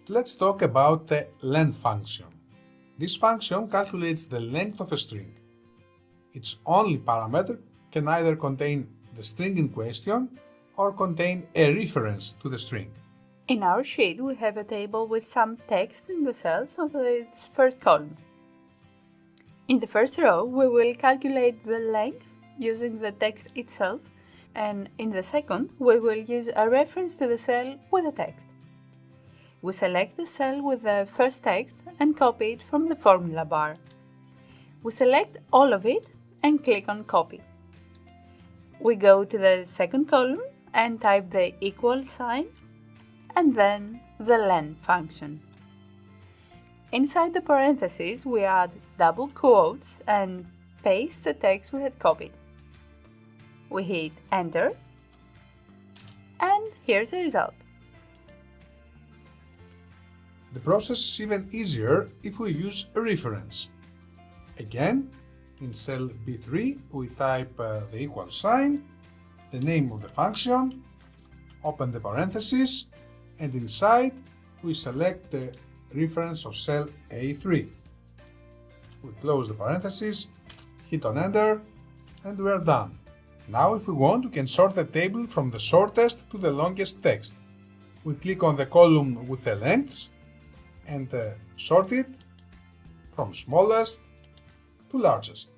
Let's talk about the LEN function. This function calculates the length of a string. Its only parameter can either contain the string in question or contain a reference to the string. In our sheet, we have a table with some text in the cells of its first column. In the first row, we will calculate the length using the text itself, and in the second, we will use a reference to the cell with the text. We select the cell with the first text and copy it from the formula bar. We select all of it and click on Copy. We go to the second column and type the equal sign and then the LEN function. Inside the parentheses, we add double quotes and paste the text we had copied. We hit Enter, and here's the result. The process is even easier if we use a reference. Again, in cell B3, we type the equal sign, the name of the function, open the parentheses, and inside we select the reference of cell A3. We close the parentheses, hit on Enter, and we are done. Now if we want, we can sort the table from the shortest to the longest text. We click on the column with the lengths and sort it from smallest to largest.